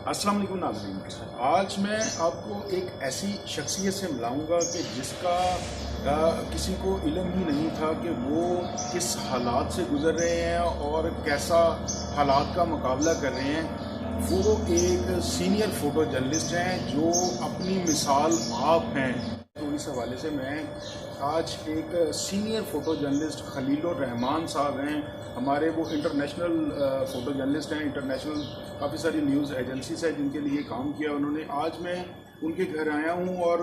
अस्सलाम वालेकुम नाज़रीन, आज मैं आपको एक ऐसी शख्सियत से मिलाऊंगा कि जिसका किसी को इल्म ही नहीं था कि वो किस हालात से गुज़र रहे हैं और कैसा हालात का मुकाबला कर रहे हैं। वो एक सीनियर फ़ोटो जर्नलिस्ट हैं जो अपनी मिसाल आप हैं। तो इस हवाले से मैं आज एक senior photo journalist Khalilur Rahman साहब हैं, हमारे वो इंटरनेशनल फ़ोटो जर्नलिस्ट हैं। इंटरनेशनल काफ़ी सारी न्यूज़ एजेंसीज है जिनके लिए काम किया उन्होंने। आज मैं उनके घर आया हूँ और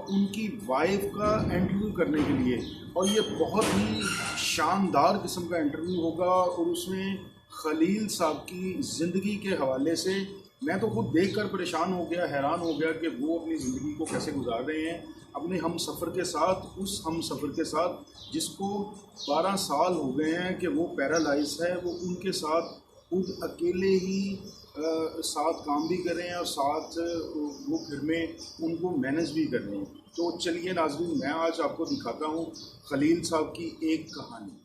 उनकी वाइफ का इंटरव्यू करने के लिए, और ये बहुत ही शानदार किस्म का इंटरव्यू होगा। और उसमें खलील साहब की ज़िंदगी के हवाले से मैं तो खुद देखकर परेशान हो गया, हैरान हो गया कि वो अपनी ज़िंदगी को कैसे गुजार रहे हैं अपने हम सफ़र के साथ, उस हम सफ़र के साथ जिसको 12 साल हो गए हैं कि वो पैरालाइज है। वो उनके साथ खुद अकेले ही साथ काम भी कर रहे हैं और साथ वो घर में उनको मैनेज भी कर रहे हैं। तो चलिए नाज़रीन, मैं आज आपको दिखाता हूँ खलील साहब की एक कहानी।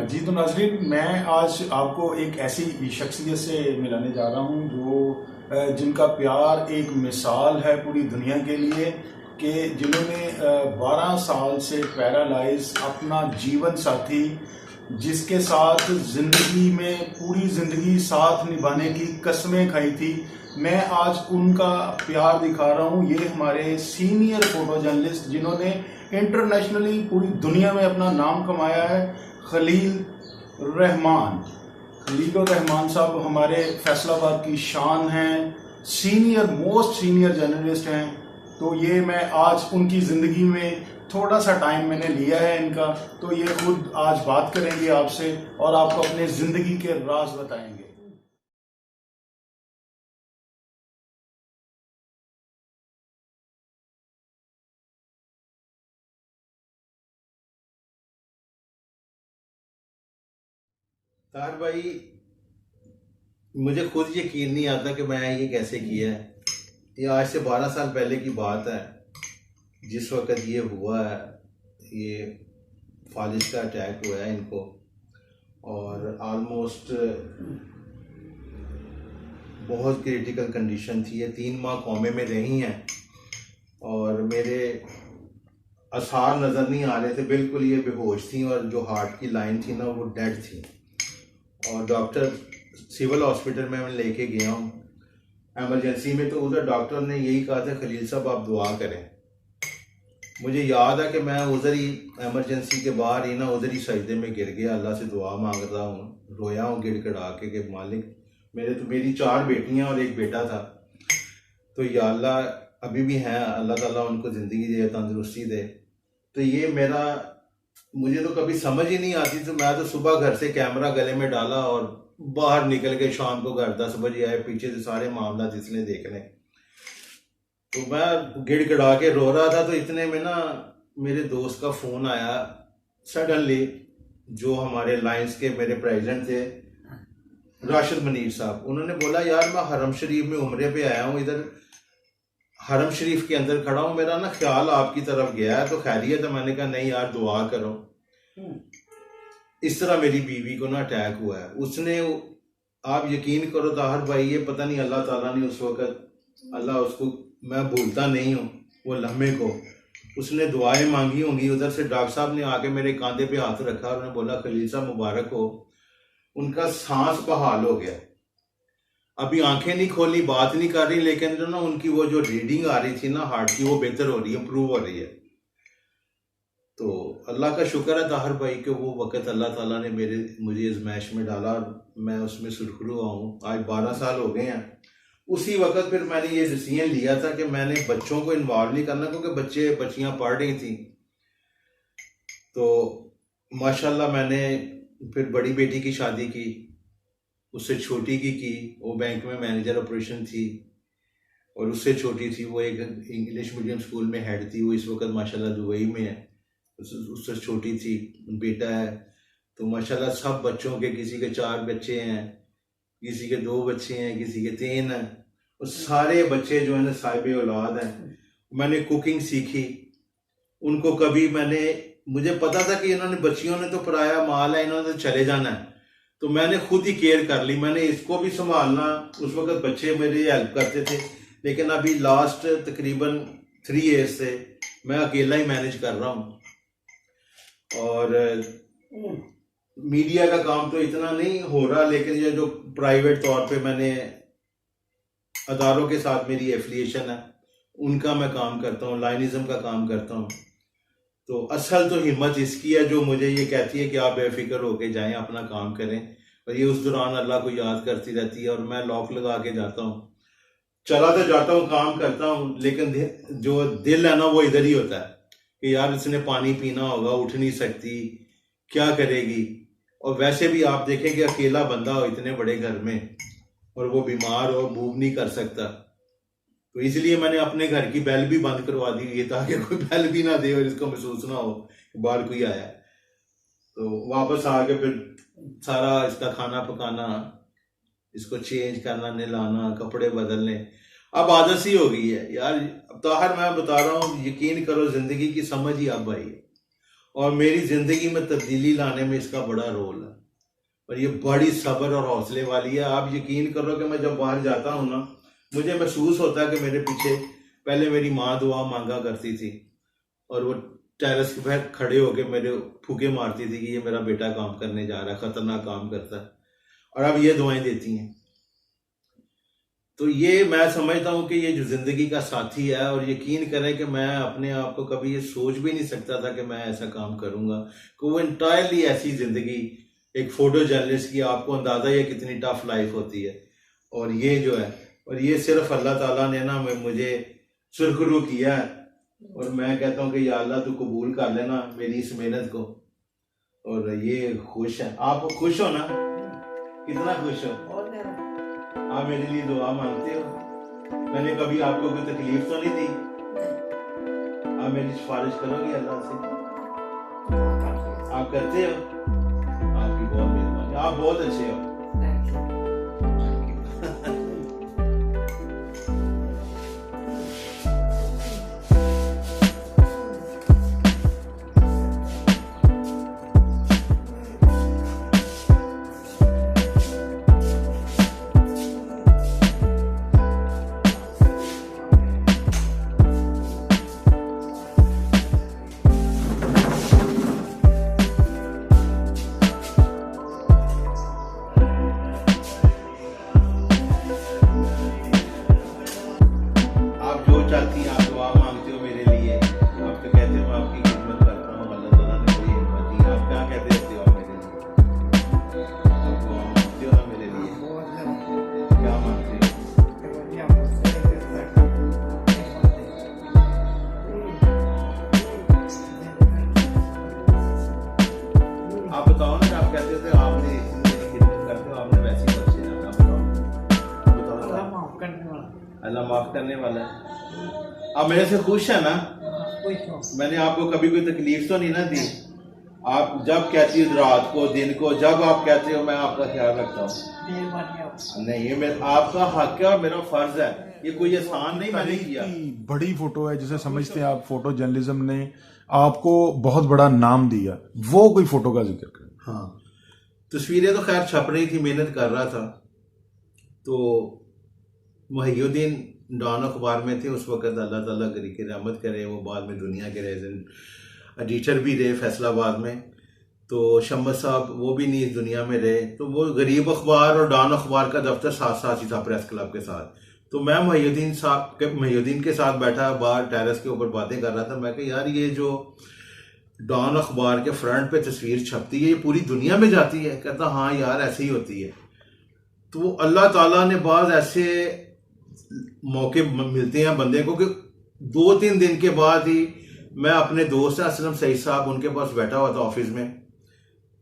जी तो नाज़रीन, मैं आज आपको एक ऐसी शख्सियत से मिलाने जा रहा हूँ जो जिनका प्यार एक मिसाल है पूरी दुनिया के लिए, कि जिन्होंने 12 साल से पैरालाइज अपना जीवन साथी, जिसके साथ ज़िंदगी में पूरी ज़िंदगी साथ निभाने की कसमें खाई थी, मैं आज उनका प्यार दिखा रहा हूँ। ये हमारे सीनियर फ़ोटो जर्नलिस्ट जिन्होंने इंटरनेशनली पूरी दुनिया में अपना नाम कमाया है, खलीलुर रहमान साहब हमारे फैसलाबाद की शान हैं, मोस्ट सीनियर जर्नलिस्ट हैं। तो ये मैं आज उनकी ज़िंदगी में थोड़ा सा टाइम मैंने लिया है इनका, तो ये खुद आज बात करेंगे आपसे और आपको अपने ज़िंदगी के राज बताएंगे। तार भाई, मुझे खुद यकीन नहीं आता कि मैं ये कैसे किया है। ये आज से 12 साल पहले की बात है, जिस वक्त ये हुआ है। ये फालिज का अटैक हुआ है इनको, और ऑलमोस्ट बहुत क्रिटिकल कंडीशन थी। ये 3 माह कोमे में रही हैं और मेरे आसार नज़र नहीं आ रहे थे, बिल्कुल ये बेहोश थी, और जो हार्ट की लाइन थी ना वो डेड थी। और डॉक्टर सिविल हॉस्पिटल में मैं लेके गया हूँ एमरजेंसी में, तो उधर डॉक्टर ने यही कहा था, खलील साहब आप दुआ करें। मुझे याद है कि मैं उधर ही एमरजेंसी के बाहर ही ना उधर ही सजदे में गिर गया, अल्लाह से दुआ मांग रहा हूँ, रोया हूँ गिड़गिड़ा के कि मालिक मेरी 4 बेटियां और 1 बेटा था, तो या अल्लाह अभी भी हैं, अल्लाह ताला उनको ज़िंदगी दे, तंदुरुस्ती दे। तो ये मेरा, मुझे तो कभी समझ ही नहीं आती, तो मैं तो सुबह घर से कैमरा गले में डाला और बाहर निकल के शाम को घर 10 बजे आए, पीछे से सारे मामला इसने देखने। तो मैं गिड़गिड़ा के रो रहा था, तो इतने में ना मेरे दोस्त का फ़ोन आया सडनली, जो हमारे लाइंस के मेरे प्रेसिडेंट थे राशिद मनीर साहब। उन्होंने बोला यार मैं हरम शरीफ में उम्रे पे आया हूँ, इधर हरम शरीफ के अंदर खड़ा हूँ, मेरा ना ख्याल आपकी तरफ गया है, तो खैरियत है? मैंने कहा नहीं यार दुआ करो। इस तरह मेरी बीवी को ना अटैक हुआ है। उसने, आप यकीन करो ताहिर भाई, ये पता नहीं अल्लाह ताला ने उस वक़्त, अल्लाह उसको, मैं भूलता नहीं हूँ वो लम्हे को, उसने दुआएं मांगी होंगी। उधर से डॉक्टर साहब ने आके मेरे कांधे पे हाथ रखा और उन्होंने बोला खलील साहब मुबारक हो। उनका सांस बहाल हो गया, अभी आंखें नहीं खोली, बात नहीं कर रही, लेकिन जो ना उनकी वो जो रीडिंग आ रही थी ना हार्ट की, वो बेहतर हो रही है, इम्प्रूव हो रही है। तो अल्लाह का शुक्र है ताहिर भाई कि वो वक़्त अल्लाह ताला ने मुझे आजमाइश में डाला और मैं उसमें सुरखरू हुआ हूँ। आज 12 साल हो गए हैं। उसी वक़्त फिर मैंने ये डिसीजन लिया था कि मैंने बच्चों को इन्वॉल्व नहीं करना, क्योंकि बच्चियाँ पढ़ रही थी। तो माशाल्लाह मैंने फिर बड़ी बेटी की शादी की, उससे छोटी की वो बैंक में मैनेजर ऑपरेशन थी, और उससे छोटी थी वो एक इंग्लिश मीडियम स्कूल में हेड थी, वो इस वक्त माशाल्लाह दुबई में है। उससे छोटी थी, बेटा है। तो माशाल्लाह सब बच्चों के, किसी के 4 बच्चे हैं, किसी के 2 बच्चे हैं, किसी के 3 हैं, और सारे बच्चे जो है ना साहिब औलाद हैं। मैंने कुकिंग सीखी, उनको कभी मुझे पता था कि इन्होंने, बच्चियों ने तो पराया माल है, इन्होंने तो चले जाना है, तो मैंने खुद ही केयर कर ली। मैंने इसको भी संभालना, उस वक्त बच्चे मेरी हेल्प करते थे, लेकिन अभी लास्ट तकरीबन 3 ईयर्स से मैं अकेला ही मैनेज कर रहा हूँ। और मीडिया का काम तो इतना नहीं हो रहा, लेकिन ये जो प्राइवेट तौर पे मैंने अदारों के साथ मेरी एफिलिएशन है, उनका मैं काम करता हूँ, लाइनिज़म का काम करता हूँ। तो असल तो हिम्मत इसकी है जो मुझे ये कहती है कि आप बेफिक्र होके जाएं, अपना काम करें, और ये उस दौरान अल्लाह को याद करती रहती है। और मैं लॉक लगा के जाता हूँ, चला तो जाता हूँ, काम करता हूँ, लेकिन जो दिल है ना वो इधर ही होता है कि यार इसने पानी पीना होगा, उठ नहीं सकती, क्या करेगी। और वैसे भी आप देखें कि अकेला बंदा हो इतने बड़े घर में, और वो बीमार हो, मूव नहीं कर सकता, तो इसलिए मैंने अपने घर की बेल भी बंद करवा दी है, ताकि कोई बेल भी ना दे और इसको महसूस ना हो कि बाहर कोई आया। तो वापस आके फिर सारा इसका खाना पकाना, इसको चेंज करना, नहलाना, कपड़े बदलने, अब आदत सी हो गई है यार। अब ताहिर मैं बता रहा हूँ, यकीन करो जिंदगी की समझ ही अब आई है, और मेरी जिंदगी में तब्दीली लाने में इसका बड़ा रोल है, और ये बड़ी सब्र और हौसले वाली है। आप यकीन करो कि मैं जब बाहर जाता हूँ ना, मुझे महसूस होता है कि मेरे पीछे पहले मेरी माँ दुआ मांगा करती थी, और वो टेरेस पे खड़े होके मेरे फूके मारती थी कि ये मेरा बेटा काम करने जा रहा है, खतरनाक काम करता है, और अब ये दुआएं देती हैं। तो ये मैं समझता हूँ कि ये जो जिंदगी का साथी है, और यकीन करें कि मैं अपने आप को कभी ये सोच भी नहीं सकता था कि मैं ऐसा काम करूँगा, कि वो इंटायरली ऐसी जिंदगी, एक फोटो जर्नलिस्ट की, आपको अंदाजा है कितनी टफ लाइफ होती है। और ये जो है, और ये सिर्फ अल्लाह ताला ने ना मुझे सुरखरू किया है, और मैं कहता हूँ कि या अल्लाह तू कबूल कर लेना मेरी इस मेहनत को। और ये खुश है, आप खुश हो ना, कितना खुश हो, आप मेरे लिए दुआ मांगते हो, मैंने कभी आपको कोई तकलीफ तो नहीं दी, आप मेरी सिफारिश करोगे अल्लाह से, आप करते हो, आपकी बहुत मेहरबानी, आप बहुत अच्छे हो। माफ करने वाला है। आप मेरे से खुश है ना? मैंने आपको कभी कोई तकलीफ तो नहीं ना दी? आप जब कहती हो रात को दिन को जब आप कहते हो मैं आपका ख्याल रखता हूँ। नहीं, ये मेरा आपका हक है और मेरा फर्ज है, ये कोई एहसान नहीं मैंने किया। बड़ी फोटो है जिसे समझते हैं आप, फोटो जर्नलिज्म ने आपको बहुत बड़ा नाम दिया, वो कोई फोटो का जिक्र करें। हाँ, तस्वीरें तो खैर छप रही थी, मेहनत कर रहा था। तो मुहियुद्दीन डॉन अखबार में थे उस वक्त, अल्लाह ताला की रहमत करे, वो बाद में दुनिया के एडिटर भी रहे फैसलाबाद में। तो शम्स साहब वो भी नहीं इस दुनिया में रहे, तो वो गरीब अखबार और डॉन अखबार का दफ्तर साथ साथ ही था प्रेस क्लब के साथ। तो मैं मुहियुद्दीन के साथ बैठा बाहर टेरेस के ऊपर बातें कर रहा था। मैं कहा यार ये जो डॉन अखबार के फ्रंट पे तस्वीर छपती है ये पूरी दुनिया में जाती है? कहता हाँ यार ऐसे ही होती है। तो अल्लाह ताला ने बाद ऐसे मौके मिलते हैं बंदे को कि 2-3 दिन के बाद ही मैं अपने दोस्त असलम सईद साहब उनके पास बैठा हुआ था ऑफिस में।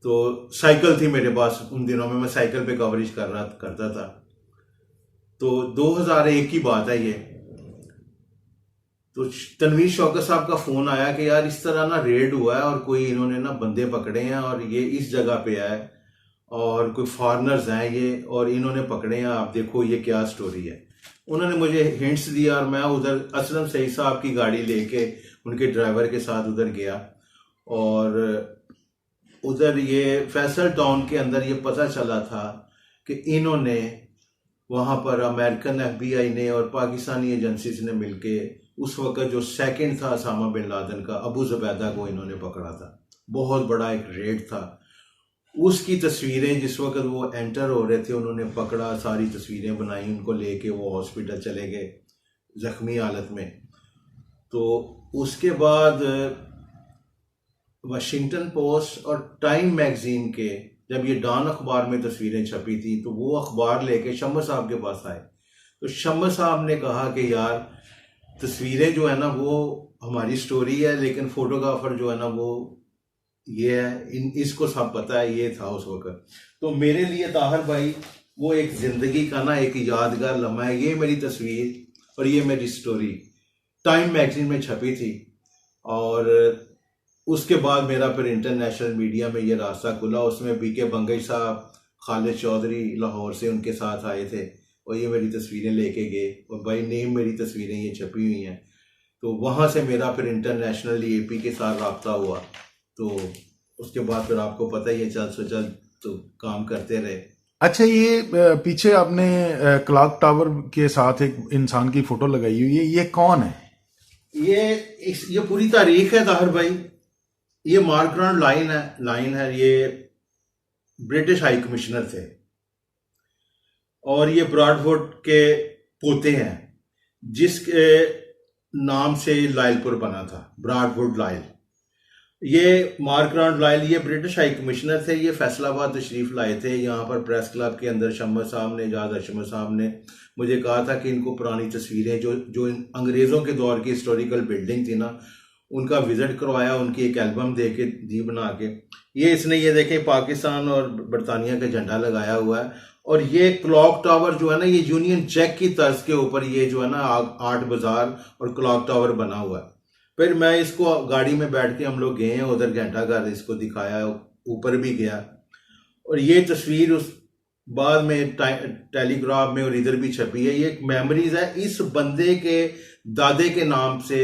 तो साइकिल थी मेरे पास, उन दिनों में मैं साइकिल पे कवरेज करता था। तो 2001 की बात है ये। तो तनवीर शौकत साहब का फोन आया कि यार इस तरह ना रेड हुआ है और कोई इन्होंने ना बंदे पकड़े हैं और ये इस जगह पे है और कोई फॉरेनर्स हैं ये और इन्होंने पकड़े हैं, आप देखो ये क्या स्टोरी है। उन्होंने मुझे हिंट्स दिया और मैं उधर असलम सईद साहब की गाड़ी लेके उनके ड्राइवर के साथ उधर गया और उधर ये फैसल टाउन के अंदर ये पता चला था कि इन्होंने वहां पर अमेरिकन FBI ने और पाकिस्तानी एजेंसीज ने मिलके उस वक्त जो सेकंड था उसामा बिन लादेन का, अबू जुबैदा को इन्होंने पकड़ा था। बहुत बड़ा एक रेड था। उसकी तस्वीरें जिस वक्त वो एंटर हो रहे थे उन्होंने पकड़ा, सारी तस्वीरें बनाई, उनको लेके वो हॉस्पिटल चले गए जख्मी हालत में। तो उसके बाद वाशिंगटन पोस्ट और टाइम मैगजीन के जब ये डॉन अखबार में तस्वीरें छपी थी तो वो अखबार लेके शम्स साहब के पास आए। तो शम्स साहब ने कहा कि यार तस्वीरें जो है ना वो हमारी स्टोरी है, लेकिन फोटोग्राफर जो है ना वो ये है, इसको सब पता है, ये था उस वक्त। तो मेरे लिए ताहिर भाई वो एक जिंदगी का ना एक यादगार लम्हा है। ये मेरी तस्वीर और ये मेरी स्टोरी टाइम मैगजीन में छपी थी और उसके बाद मेरा फिर इंटरनेशनल मीडिया में ये रास्ता खुला। उसमें बीके बंगई साहब, खालिद चौधरी लाहौर से उनके साथ आए थे और ये मेरी तस्वीरें लेके गए और बाई नेम मेरी तस्वीरें ये छपी हुई हैं। तो वहाँ से मेरा फिर इंटरनेशनली AP के साथ रब्ता हुआ। तो उसके बाद फिर आपको पता ही है चल तो काम करते रहे। अच्छा, ये पीछे आपने क्लॉक टावर के साथ एक इंसान की फोटो लगाई हुई है, ये कौन है? ये पूरी तारीख है ताहिर भाई। ये मार्कराउंड लाइन है। ये ब्रिटिश हाई कमिश्नर थे और ये ब्रॉडफोर्ड के पोते हैं जिसके नाम से लायलपुर बना था, ब्रॉडफोर्ड लायल। ये मार्कराउंड लायल ये ब्रिटिश हाई कमिश्नर थे। ये फैसलाबाद तशरीफ लाए थे यहाँ पर प्रेस क्लब के अंदर। शम्स साहब ने, इजाज अशमत साहब ने मुझे कहा था कि इनको पुरानी तस्वीरें जो अंग्रेज़ों के दौर की हिस्टोरिकल बिल्डिंग थी ना उनका विजिट करवाया, उनकी एक एल्बम दे के दी बना के। ये इसने ये देखे पाकिस्तान और बरतानिया का झंडा लगाया हुआ है और ये क्लॉक टावर जो है ना ये यूनियन जैक की तर्ज के ऊपर ये जो है ना आर्ट बाजार और क्लॉक टावर बना हुआ है। फिर मैं इसको गाड़ी में बैठ के हम लोग गए हैं उधर, घंटा घर इसको दिखाया, ऊपर भी गया और ये तस्वीर उस बाद में टेलीग्राफ में और इधर भी छपी है। ये एक मेमोरीज है। इस बंदे के दादे के नाम से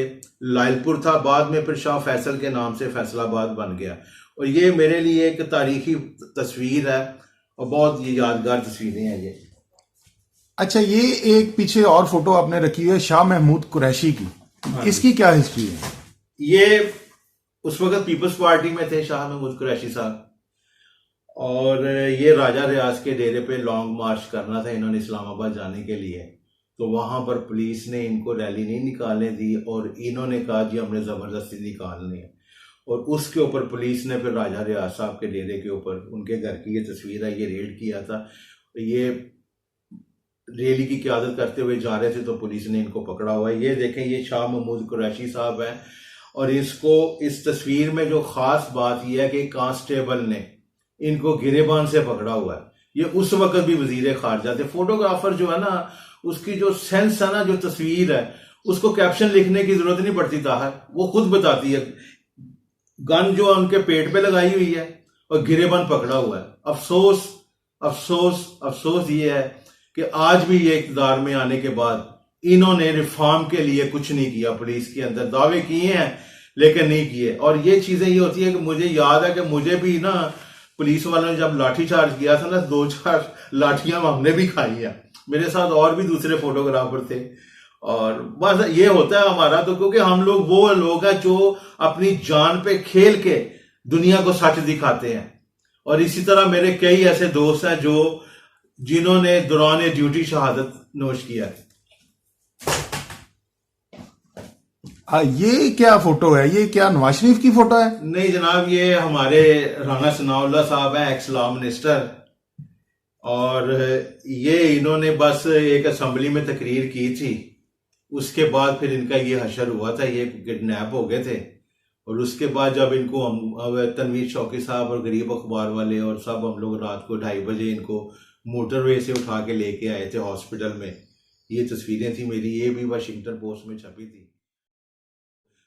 लायलपुर था, बाद में फिर शाह फैसल के नाम से फैसलाबाद बन गया और ये मेरे लिए एक तारीखी तस्वीर है और बहुत ये यादगार तस्वीरें हैं ये। अच्छा, ये एक पीछे और फोटो आपने रखी है शाह महमूद कुरैशी की, इसकी क्या हिस्ट्री है? ये उस वक्त पीपल्स पार्टी में थे शाह महमूद कुरैशी साहब और ये राजा रियाज के डेरे पे लॉन्ग मार्च करना था इन्होंने इस्लामाबाद जाने के लिए। तो वहां पर पुलिस ने इनको रैली नहीं निकालने दी और इन्होंने कहा जी हमने ज़बरदस्ती निकालनी है और उसके ऊपर पुलिस ने फिर राजा रियाज साहब के डेरे के ऊपर, उनके घर की ये तस्वीर है, ये रेड किया था। ये रैली की क़यादत करते हुए जा रहे थे तो पुलिस ने इनको पकड़ा हुआ है। ये देखें, ये शाह महमूद कुरैशी साहब है और इसको इस तस्वीर में जो ख़ास बात यह है कि कांस्टेबल ने इनको गिरेबान से पकड़ा हुआ है। ये उस वक्त भी वजीर खारजा थे। फोटोग्राफर जो है ना उसकी जो सेंस है ना, जो तस्वीर है, उसको कैप्शन लिखने की जरूरत नहीं पड़ती ताहर, वो खुद बताती है। गन जो है उनके पेट पे लगाई हुई है और गिरेबंद पकड़ा हुआ है। अफसोस अफसोस अफसोस ये है कि आज भी ये इक़्तिदार में आने के बाद इन्होंने रिफॉर्म के लिए कुछ नहीं किया। पुलिस के अंदर दावे किए हैं लेकिन नहीं किए। और ये चीजें ये होती है कि मुझे याद है कि मुझे भी ना पुलिस वालों ने जब लाठी चार्ज किया था ना, 2-4 लाठियां हमने भी खाई हैं। मेरे साथ और भी दूसरे फोटोग्राफर थे। और बस ये होता है हमारा तो, क्योंकि हम लोग वो लोग हैं जो अपनी जान पे खेल के दुनिया को सच दिखाते हैं। और इसी तरह मेरे कई ऐसे दोस्त हैं जो जिन्होंने दौरान ड्यूटी शहादत नोश किया है। ये क्या फोटो है? ये क्या नवाज शरीफ की फोटो है? नहीं जनाब, ये हमारे राना सनाउल्लाह साहब हैं, एक्स लॉ मिनिस्टर। और ये इन्होंने बस एक असेंबली में तकरीर की थी, उसके बाद फिर इनका ये हशर हुआ था, ये किडनैप हो गए थे। और उसके बाद जब इनको हम तनवीर शौकी साहब और गरीब अखबार वाले और सब हम लोग रात को 2:30 बजे इनको मोटरवे से उठा के लेके आए थे हॉस्पिटल में। ये तस्वीरें थी मेरी, ये भी वाशिंगटन पोस्ट में छपी थी।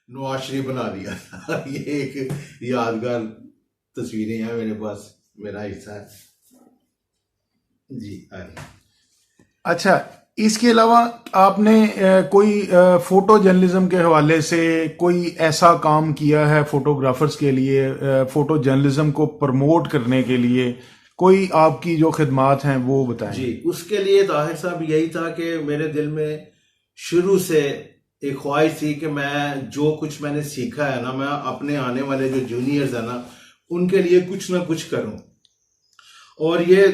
नवाज शरीफ बना दिया ये एक यादगार तस्वीरें हैं मेरे पास, मेरा हिस्सा है जी। अच्छा, इसके अलावा आपने कोई फोटो जर्नलिज्म के हवाले से कोई ऐसा काम किया है फोटोग्राफर्स के लिए, फोटो जर्नलिज्म को प्रमोट करने के लिए कोई आपकी जो खिदमात हैं वो बताएं जी। उसके लिए ताहिर साहब यही था कि मेरे दिल में शुरू से एक ख्वाहिश थी कि मैं जो कुछ मैंने सीखा है ना, मैं अपने आने वाले जो जूनियर्स है ना उनके लिए कुछ ना कुछ करूं। और ये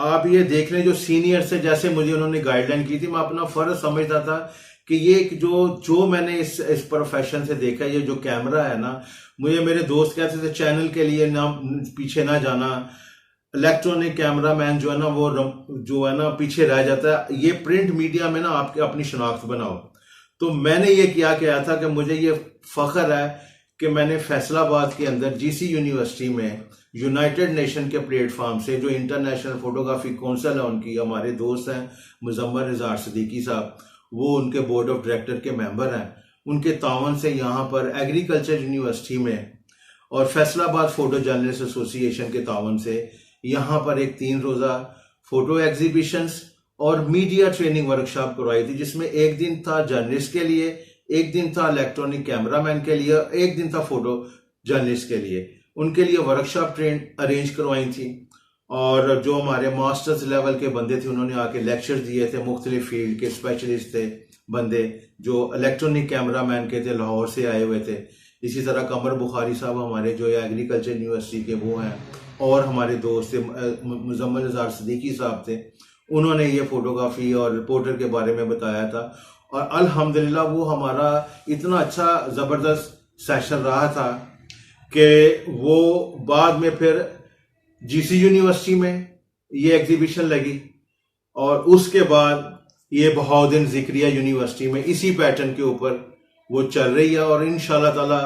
आप ये देख लें, जो सीनियर से जैसे मुझे उन्होंने गाइडलाइन की थी, मैं अपना फर्ज समझता था कि ये जो मैंने इस प्रोफेशन से देखा, ये जो कैमरा है ना, मुझे मेरे दोस्त कहते थे चैनल के लिए ना पीछे ना जाना, इलेक्ट्रॉनिक कैमरा मैन जो है ना वो जो है ना पीछे रह जाता है, ये प्रिंट मीडिया में ना आपके अपनी शनाख्त बनाओ। तो मैंने ये किया था कि मुझे ये फख्र है कि मैंने फैसलाबाद के अंदर जीसी यूनिवर्सिटी में यूनाइटेड नेशन के प्लेटफॉर्म से, जो इंटरनेशनल फोटोग्राफी काउंसिल है उनकी, हमारे दोस्त हैं मुजम्मल निज़ार सिद्दीकी साहब, वो उनके बोर्ड ऑफ डायरेक्टर के मेंबर हैं, उनके तावन से यहाँ पर एग्रीकल्चर यूनिवर्सिटी में और फैसलाबाद फोटो जर्नलिस्ट एसोसिएशन के तावन से यहाँ पर एक 3 रोज़ा फोटो एग्जीबिशंस और मीडिया ट्रेनिंग वर्कशॉप करवाई थी, जिसमें एक दिन था जर्नलिस्ट के लिए, एक दिन था इलेक्ट्रॉनिक कैमरामैन के लिए, एक दिन था फोटो जर्नलिस्ट के लिए। उनके लिए वर्कशॉप अरेंज करवाई थी। और जो हमारे मास्टर्स लेवल के बंदे थे उन्होंने आके लेक्चर दिए थे, मुख्तलिफ फील्ड के स्पेशलिस्ट थे बंदे, जो इलेक्ट्रॉनिक कैमरामैन के थे, लाहौर से आए हुए थे। इसी तरह कमर बुखारी साहब हमारे जो एग्रीकल्चर यूनिवर्सिटी के वो हैं, और हमारे दोस्त थे मुजम्मल निज़ार सिद्दीकी साहब थे, उन्होंने ये फोटोग्राफी और रिपोर्टर के बारे में बताया था। और अल्हम्दुलिल्लाह वो हमारा इतना अच्छा ज़बरदस्त सेशन रहा था कि वो बाद में फिर जीसी यूनिवर्सिटी में ये एग्जीबिशन लगी, और उसके बाद ये बहाउद्दीन ज़िक्रिया यूनिवर्सिटी में इसी पैटर्न के ऊपर वो चल रही है। और इंशाल्लाह ताला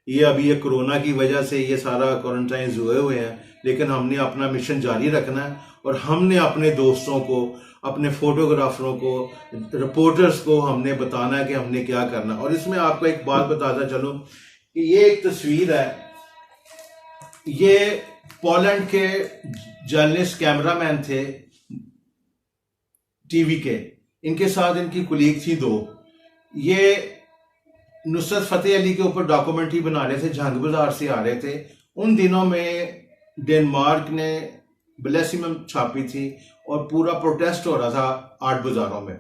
ये अभी ये कोरोना की वजह से ये सारा क्वारंटाइन हुए हुए हैं, लेकिन हमने अपना मिशन जारी रखना है और हमने अपने दोस्तों को, अपने फोटोग्राफरों को, रिपोर्टर्स को हमने बताना है कि हमने क्या करना। और इसमें आपको एक बात बताता चलूं कि ये एक तस्वीर है, ये पोलैंड के जर्नलिस्ट कैमरामैन थे टीवी के, इनके साथ इनकी कुलीग थी 2। ये नुसरत फतेह अली के ऊपर डॉक्यूमेंट्री बना रहे थे, जंग बाजार से आ रहे थे। उन दिनों में डेनमार्क ने ब्लेसिमम छापी थी और पूरा प्रोटेस्ट हो रहा था 8 बाजारों में।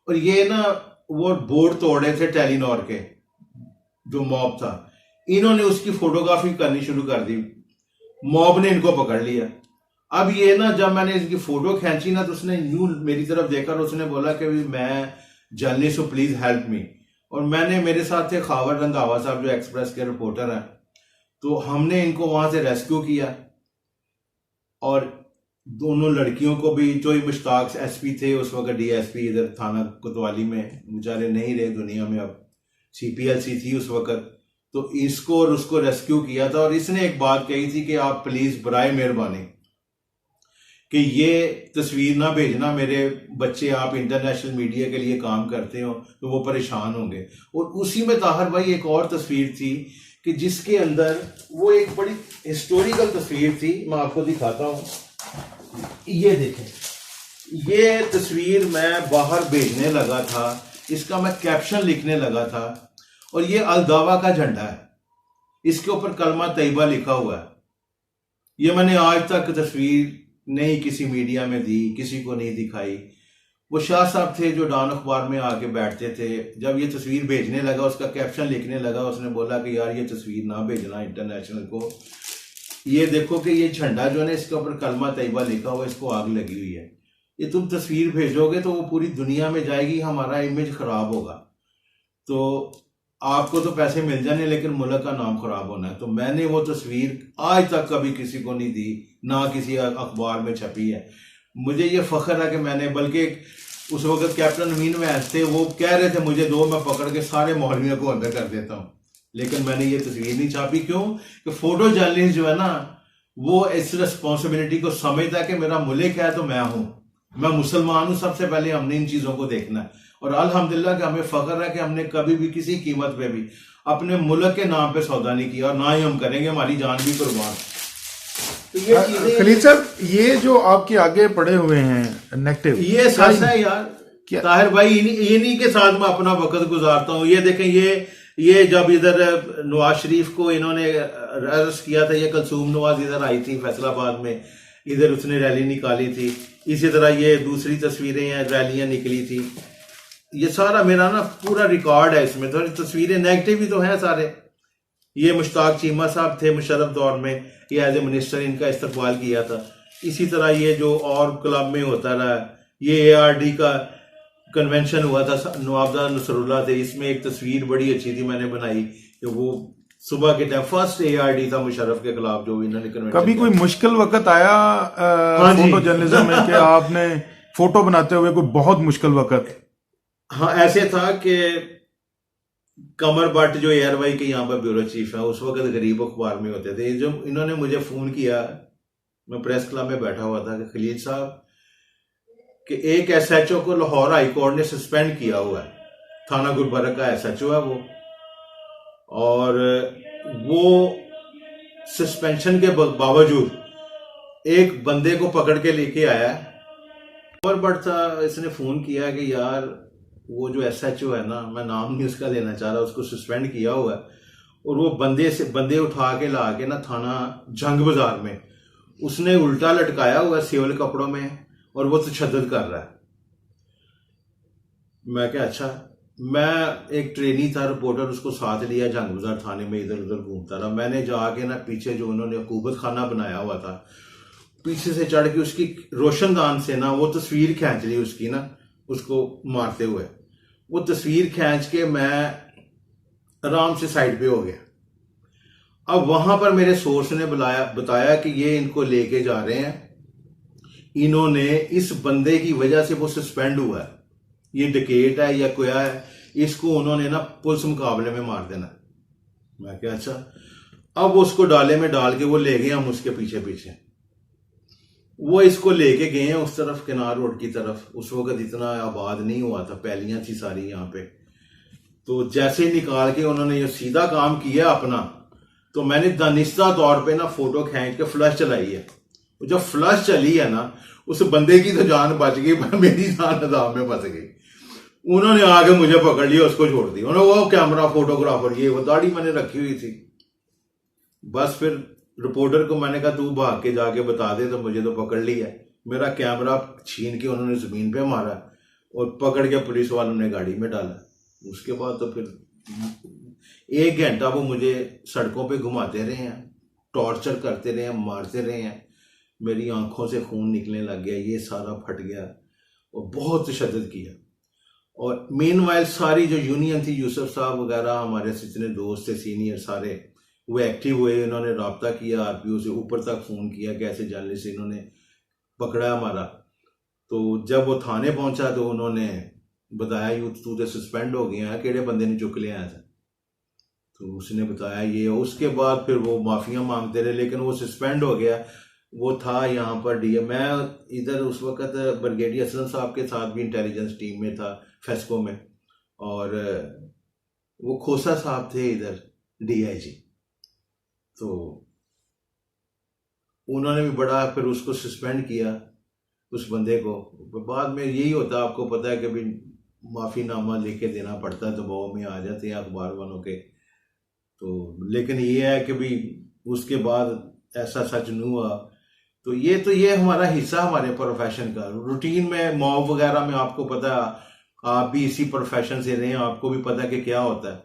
और ये ना वो बोर्ड तोड़ रहे थे टेलीनॉर के, जो मॉब था, इन्होंने उसकी फोटोग्राफी करनी शुरू कर दी, मॉब ने इनको पकड़ लिया। अब ये ना जब मैंने इसकी फोटो खींची ना, तो उसने यूं मेरी तरफ देखा और उसने बोला कि मैं जर्नलिस्ट हूं, प्लीज हेल्प मी। और मैंने, मेरे साथ थे खावर रंधावा साहब जो एक्सप्रेस के रिपोर्टर हैं, तो हमने इनको वहां से रेस्क्यू किया। और दोनों लड़कियों को भी, जो मुश्ताक एसपी थे उस वक्त, डीएसपी इधर थाना कोतवाली में, बेचारे नहीं रहे दुनिया में, अब सीपीएलसी थी उस वक्त, तो इसको और उसको रेस्क्यू किया था। और इसने एक बात कही थी कि आप प्लीज बराए मेहरबानी कि ये तस्वीर ना भेजना, मेरे बच्चे आप इंटरनेशनल मीडिया के लिए काम करते हो तो वो परेशान होंगे। और उसी में ताहिर भाई एक और तस्वीर थी कि जिसके अंदर वो एक बड़ी हिस्टोरिकल तस्वीर थी, मैं आपको दिखाता हूँ। ये देखें, ये तस्वीर मैं बाहर भेजने लगा था, इसका मैं कैप्शन लिखने लगा था, और ये अलदावा का झंडा है, इसके ऊपर कलमा तैयबा लिखा हुआ है। ये मैंने आज तक तस्वीर नहीं किसी मीडिया में दी, किसी को नहीं दिखाई। वो शाह साहब थे जो डॉन अखबार में आके बैठते थे, जब ये तस्वीर भेजने लगा, उसका कैप्शन लिखने लगा, उसने बोला कि यार ये तस्वीर ना भेजना इंटरनेशनल को, ये देखो कि ये झंडा जो है ना, इसके ऊपर कलमा तैयबा लिखा हुआ, इसको आग लगी हुई है। ये तुम तस्वीर भेजोगे तो वो पूरी दुनिया में जाएगी, हमारा इमेज खराब होगा, तो आपको तो पैसे मिल जाने लेकिन मुल्क का नाम खराब होना है। तो मैंने वो तस्वीर आज तक कभी किसी को नहीं दी, ना किसी अखबार में छपी है। मुझे ये फख्र है कि मैंने, बल्कि उस वक्त कैप्टन अमीन वैस थे, वो कह रहे थे मुझे दो, मैं पकड़ के सारे मौलवियों को अंदर कर देता हूँ, लेकिन मैंने ये तस्वीर नहीं छापी। क्यों? कि फोटो जर्नलिस्ट जो है ना, वो इस रिस्पॉन्सिबिलिटी को समझता है कि मेरा मुल्क है तो मैं हूँ, मैं मुसलमान हूँ, सबसे पहले हमने इन चीजों को देखना है। और अल्हम्दुलिल्लाह कि हमें फख्र है कि हमने कभी भी किसी कीमत पे भी अपने मुल्क के नाम पे सौदा नहीं किया, और ना ही हम करेंगे, हमारी जान भी कुर्बान। तो ये खलील साहब, ये जो आपके आगे पड़े हुए हैं नेगेटिव, ये सच है यार ताहिर भाई, इन्हीं के साथ मैं अपना वक्त गुजारता हूँ। ये देखें, ये जब इधर नवाज शरीफ को इन्होंने अरेस्ट किया था, ये कलसूम नवाज इधर आई थी फैसलाबाद में, इधर उसने रैली निकाली थी। इसी तरह ये दूसरी तस्वीरें हैं, रैलियां निकली थी। ये सारा मेरा ना पूरा रिकॉर्ड है, इसमें थोड़ी तस्वीरें नेगेटिव भी तो हैं सारे। ये मुश्ताक चीमा साहब थे मुशर्रफ दौर में, ये एज ए मिनिस्टर इनका इस्तकबाल किया था। इसी तरह ये जो और क्लब में होता रहा, ये ARD का कन्वेंशन हुआ था, नवाबदार नसरुल्ला थे, इसमें एक तस्वीर बड़ी अच्छी थी मैंने बनाई कि वो सुबह के टाइम फर्स्ट ARD था मुशर्रफ के खिलाफ जो इन्होंने कन्वेंशन। कभी कोई मुश्किल वक्त आया फोटो जर्नलिज्म में कि आपने फोटो बनाते हुए कोई बहुत मुश्किल वक्त? हाँ, ऐसे था कि कमर भट्ट जो ARY के यहाँ पर ब्यूरो चीफ है, उस वक्त गरीब अखबार में होते थे, जब इन्होंने मुझे फोन किया, मैं प्रेस क्लब में बैठा हुआ था, कि खलील साहब कि एक SHO को लाहौर हाई कोर्ट ने सस्पेंड किया हुआ है, थाना गुलबर्ग का SHO है वो, और वो सस्पेंशन के बावजूद एक बंदे को पकड़ के लेके आया है। कमर भट्ट था, इसने फोन किया कि यार वो जो SHO है ना, मैं नाम नहीं उसका लेना चाह रहा, उसको सस्पेंड किया हुआ है, और वो बंदे उठा के ला के ना थाना जंग बाजार में उसने उल्टा लटकाया हुआ है सिविल कपड़ों में, और वो तशद्दुद कर रहा है। मैं क्या, अच्छा। मैं एक ट्रेनी था, रिपोर्टर, उसको साथ लिया, जंग बाजार थाने में इधर उधर घूमता रहा। मैंने जाके ना पीछे जो उन्होंने हुकूमत खाना बनाया हुआ था, पीछे से चढ़ के उसकी रोशनदान से ना वो तस्वीर खींच ली उसकी ना, उसको मारते हुए। वो तस्वीर खींच के मैं आराम से साइड पे हो गया। अब वहां पर मेरे सोर्स ने बताया कि ये इनको लेके जा रहे हैं, इन्होंने इस बंदे की वजह से वो सस्पेंड हुआ है, ये डकैत है या कोया है, इसको उन्होंने ना पुलिस मुकाबले में मार देना। मैं क्या, अच्छा। अब वो उसको डाले में डाल के वो ले गए, हम उसके पीछे पीछे वो इसको लेके गए हैं उस तरफ, किनार रोड की तरफ। उस वक्त इतना आबाद नहीं हुआ था, पैलियां थी सारी यहाँ पे। तो जैसे ही निकाल के उन्होंने ये सीधा काम किया अपना, तो मैंने दानिस्ता तौर पे ना फोटो खींच के फ्लश चलाई है। जब फ्लश चली है ना, उस बंदे की तो जान बच गई, मेरी जान अदाब में फंस गई। उन्होंने आगे मुझे पकड़ लिया, उसको छोड़ दिया। उन्होंने वो कैमरा फोटोग्राफर, ये वो दाढ़ी मैंने रखी हुई थी। बस फिर रिपोर्टर को मैंने कहा तू भाग के जाके बता दे, तो मुझे तो पकड़ लिया। मेरा कैमरा छीन के उन्होंने जमीन पे मारा और पकड़ के पुलिस वालों ने गाड़ी में डाला। उसके बाद तो फिर 1 घंटा वो मुझे सड़कों पे घुमाते रहे हैं, टॉर्चर करते रहे हैं, मारते रहे हैं। मेरी आंखों से खून निकलने लग गया, ये सारा फट गया, और बहुत तशद्दुद किया। और मीनवाइल सारी जो यूनियन थी, यूसुफ साहब वगैरह, हमारे जितने दोस्त थे सीनियर सारे, वो एक्टिव हुए। इन्होंने रब्ता किया RPO से, ऊपर तक फोन किया कि ऐसे जर्नलिस्ट इन्होंने पकड़ा हमारा। तो जब वो थाने पहुंचा तो उन्होंने बताया यू तू तो सस्पेंड हो गया है, केड़े बंदे ने चुक लिया था। तो उसने बताया ये। उसके बाद फिर वो माफिया मांगते रहे, लेकिन वो सस्पेंड हो गया। वो था यहाँ पर डीएम। मैं इधर उस वक्त ब्रिगेडियर असलम साहब के साथ भी इंटेलिजेंस टीम में था, फेस्को में, और वो खोसा साहब थे इधर डीआईजी। तो उन्होंने भी बड़ा फिर उसको सस्पेंड किया उस बंदे को। बाद में यही होता, आपको पता है कि भी माफ़ीनामा लेके देना पड़ता है, दबाव में आ जाते हैं अखबार वालों के। तो लेकिन ये है कि भी उसके बाद ऐसा सच नहीं हुआ। तो ये हमारा हिस्सा, हमारे प्रोफेशन का रूटीन में मॉब वगैरह में, आपको पता है, आप भी इसी प्रोफेशन से रहे हैं, आपको भी पता है कि क्या होता है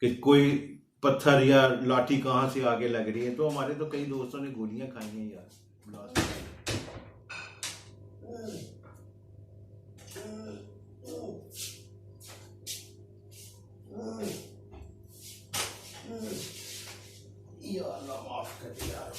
कि कोई पत्थर या लाठी कहाँ से आगे लग रही है। तो हमारे तो कई दोस्तों ने गोलियां खाई हैं यार ब्लास्ट। या अल्लाह माफ कर दे यार।